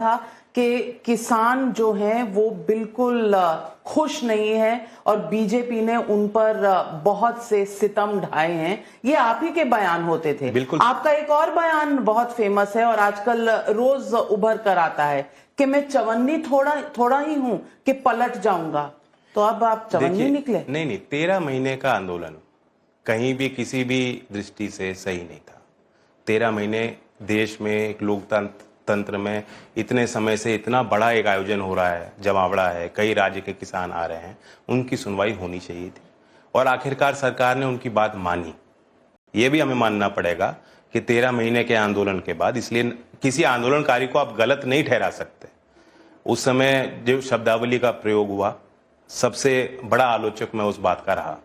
था कि किसान जो हैं वो बिल्कुल खुश नहीं है और बीजेपी ने उन पर बहुत से सितम ढाए हैं। ये आप ही के बयान होते थे। बिल्कुल। आपका एक और बयान बहुत फेमस है और आजकल रोज उभर कर आता है कि मैं चवन्नी थोड़ा ही हूं कि पलट जाऊंगा। तो अब आप चवन्नी निकले। नहीं, 13 महीने का आंदोलन कहीं भी किसी भी दृष्टि से सही नहीं था। 13 महीने देश में एक लोकतंत्र में इतने समय से इतना बड़ा एक आयोजन हो रहा है, जमावड़ा है, कई राज्य के किसान आ रहे हैं, उनकी सुनवाई होनी चाहिए थी और आखिरकार सरकार ने उनकी बात मानी। ये भी हमें मानना पड़ेगा कि 13 महीने के आंदोलन के बाद, इसलिए किसी आंदोलनकारी को आप गलत नहीं ठहरा सकते। उस समय जो शब्दावली का प्रयोग हुआ, सबसे बड़ा आलोचक मैं उस बात का रहा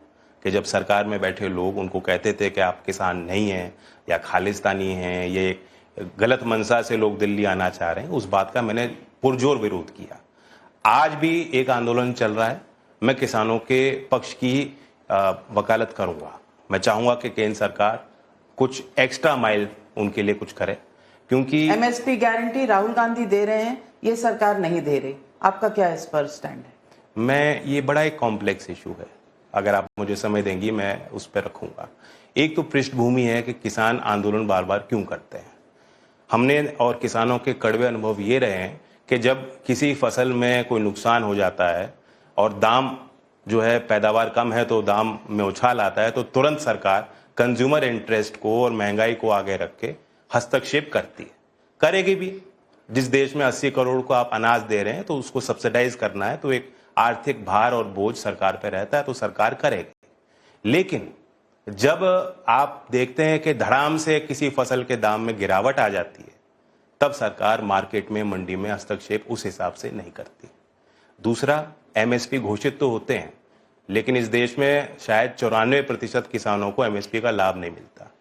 कि जब सरकार में बैठे लोग उनको कहते थे कि आप किसान नहीं हैं या खालिस्तानी हैं, ये गलत मंशा से लोग दिल्ली आना चाह रहे हैं, उस बात का मैंने पुरजोर विरोध किया। आज भी एक आंदोलन चल रहा है, मैं किसानों के पक्ष की वकालत करूंगा। मैं चाहूंगा कि केंद्र सरकार कुछ एक्स्ट्रा माइल उनके लिए कुछ करे, क्योंकि एमएसपी गारंटी राहुल गांधी दे रहे हैं, ये सरकार नहीं दे रही। आपका क्या इस पर स्टैंड है? ये बड़ा एक कॉम्प्लेक्स इशू है, अगर आप मुझे समय देंगी मैं उस पर रखूंगा। एक तो पृष्ठभूमि है कि किसान आंदोलन बार बार क्यों करते हैं। हमने और किसानों के कड़वे अनुभव ये रहे हैं कि जब किसी फसल में कोई नुकसान हो जाता है और दाम जो है, पैदावार कम है तो दाम में उछाल आता है, तो तुरंत सरकार कंज्यूमर इंटरेस्ट को और महंगाई को आगे रख के हस्तक्षेप करती है, करेगी भी। जिस देश में 80 करोड़ को आप अनाज दे रहे हैं तो उसको सब्सिडाइज करना है, तो एक आर्थिक भार और बोझ सरकार पर रहता है, तो सरकार करेगी। लेकिन जब आप देखते हैं कि धड़ाम से किसी फसल के दाम में गिरावट आ जाती है, तब सरकार मार्केट में, मंडी में हस्तक्षेप उस हिसाब से नहीं करती। दूसरा, एमएसपी घोषित तो होते हैं, लेकिन इस देश में शायद 94% किसानों को एमएसपी का लाभ नहीं मिलता।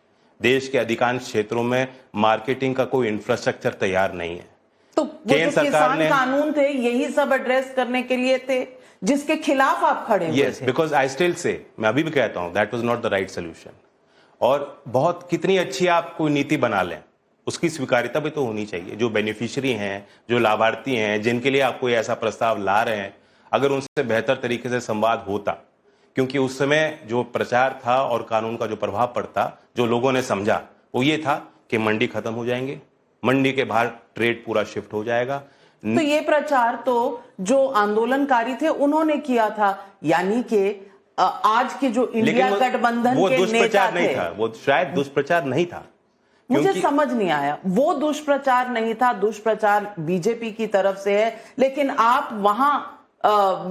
देश के अधिकांश क्षेत्रों में मार्केटिंग का कोई इंफ्रास्ट्रक्चर तैयार नहीं है। तो वो जो किसान कानून थे, यही सब एड्रेस करने के लिए थे जिसके खिलाफ आप खड़े हुए थे। Yes, because I still say, मैं अभी भी कहता हूं, that was not the right solution. और बहुत कितनी अच्छी आप कोई नीति बना लें, उसकी स्वीकार्यता भी तो होनी चाहिए। जो बेनिफिशियरी हैं, जो लाभार्थी हैं, जिनके लिए आप कोई ऐसा प्रस्ताव ला रहे हैं, अगर उनसे बेहतर तरीके से संवाद होता, क्योंकि उस समय जो प्रचार था और कानून का जो प्रभाव पड़ता, जो लोगों ने समझा, वो ये था कि मंडी खत्म हो जाएंगे, मंडी के बाहर ट्रेड पूरा शिफ्ट हो जाएगा। तो ये प्रचार तो जो आंदोलनकारी थे उन्होंने किया था, यानी कि आज के जो इंडिया गठबंधन के नेता नहीं था, वो शायद दुष्प्रचार नहीं था। मुझे समझ नहीं आया, वो दुष्प्रचार नहीं था। दुष्प्रचार बीजेपी की तरफ से है, लेकिन आप वहां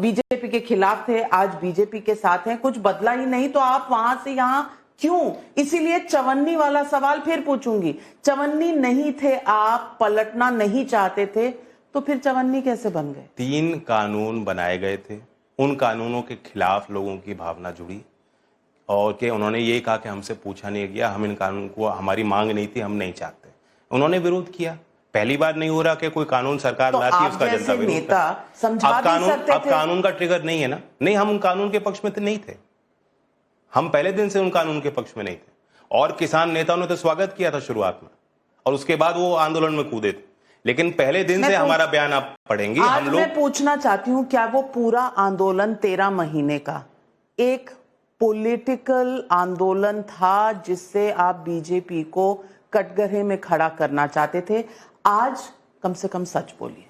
बीजेपी के खिलाफ थे, आज बीजेपी के साथ हैं, कुछ बदला ही नहीं, तो आप वहां से यहां क्यों? इसीलिए चवन्नी वाला सवाल फिर पूछूंगी। चवन्नी नहीं थे आप, पलटना नहीं चाहते थे, तो फिर चवन्नी कैसे बन गए? 3 कानून बनाए गए थे, उन कानूनों के खिलाफ लोगों की भावना जुड़ी और कि उन्होंने ये कहा कि हमसे पूछा नहीं गया, हम इन कानून को, हमारी मांग नहीं थी, हम नहीं चाहते, उन्होंने विरोध किया। पहली बार नहीं हो रहा कि कोई कानून सरकार तो लाती है, उसका जनता विरोध करता। अब कानून का ट्रिगर नहीं है ना। नहीं, हम उन कानून के पक्ष में तो नहीं थे, हम पहले दिन से उन कानून के पक्ष में नहीं थे और किसान नेताओं ने तो स्वागत किया था शुरुआत में, और उसके बाद वो आंदोलन में कूदे थे। लेकिन पहले दिन से हमारा बयान आप पढ़ेंगे, हम लोग। मैं पूछना चाहती हूं, क्या वो पूरा आंदोलन 13 महीने का एक पॉलिटिकल आंदोलन था जिससे आप बीजेपी को कटघरे में खड़ा करना चाहते थे? आज कम से कम सच बोलिए।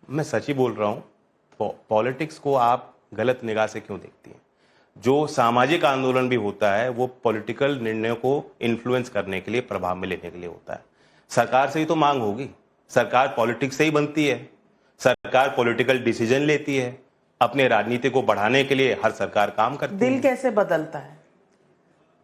मैं सच ही बोल रहा हूं। पॉलिटिक्स को आप गलत निगाह से क्यों देखती हैं? जो सामाजिक आंदोलन भी होता है, वो पॉलिटिकल निर्णयों को इन्फ्लुएंस करने के लिए, प्रभाव में लेने के लिए होता है। सरकार से ही तो मांग होगी, सरकार पॉलिटिक्स से ही बनती है, सरकार पॉलिटिकल डिसीजन लेती है, अपने राजनीति को बढ़ाने के लिए हर सरकार काम करती है। दिल कैसे बदलता है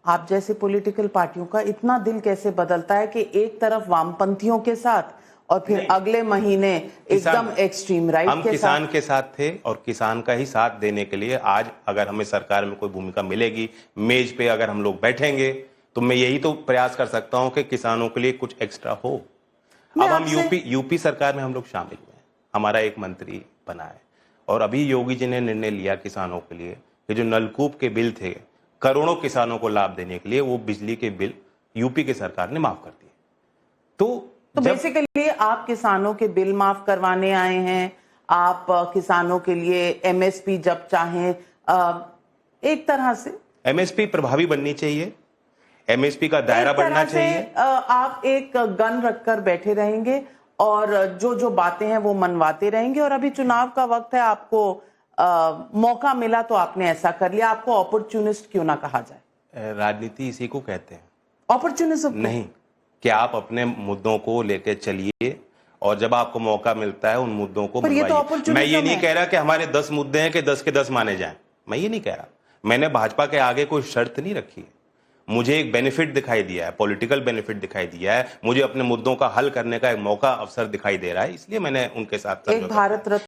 आप जैसे पॉलिटिकल पार्टियों का? इतना दिल कैसे बदलता है कि एक तरफ वामपंथियों के साथ और फिर अगले महीने एकदम एक्सट्रीम राइट के साथ? हम किसान के साथ थे और किसान का ही साथ देने के लिए आज अगर हमें सरकार में कोई भूमिका मिलेगी, मेज पे अगर हम लोग बैठेंगे, तो मैं यही तो प्रयास कर सकता हूं कि किसानों के लिए कुछ एक्स्ट्रा हो। अब हम यूपी सरकार में हम लोग शामिल हुए हैं, हमारा एक मंत्री बना है और अभी योगी जी ने निर्णय लिया किसानों के लिए कि जो नलकूप के बिल थे, करोड़ों किसानों को लाभ देने के लिए, वो बिजली के बिल यूपी की सरकार ने माफ कर दिए। तो तो बेसिकली आप किसानों के बिल माफ करवाने आए हैं, आप किसानों के लिए एमएसपी जब चाहें एक तरह से एमएसपी प्रभावी बननी चाहिए, एमएसपी का दायरा एक तरह बढ़ना से, चाहिए। आप एक गन रखकर बैठे रहेंगे और जो जो बातें हैं वो मनवाते रहेंगे, और अभी चुनाव का वक्त है, आपको मौका मिला तो आपने ऐसा कर लिया। आपको अपॉर्चुनिस्ट क्यों ना कहा जाए? राजनीति इसी को कहते हैं। अपॉर्चुनिज्म नहीं कि आप अपने मुद्दों को लेकर चलिए और जब आपको मौका मिलता है उन मुद्दों को पर ये तो मनवाइए। opportunism मैं ये नहीं है। कह रहा कि हमारे 10 मुद्दे हैं कि 10 के 10 माने जाएं, मैं ये नहीं कह रहा। मैंने भाजपा के आगे कोई शर्त नहीं रखी है। मुझे एक बेनिफिट दिखाई दिया है, पॉलिटिकल बेनिफिट दिखाई दिया है, मुझे अपने मुद्दों का हल करने का एक मौका, अवसर दिखाई दे रहा है, इसलिए मैंने उनके साथ एक भारत रत्न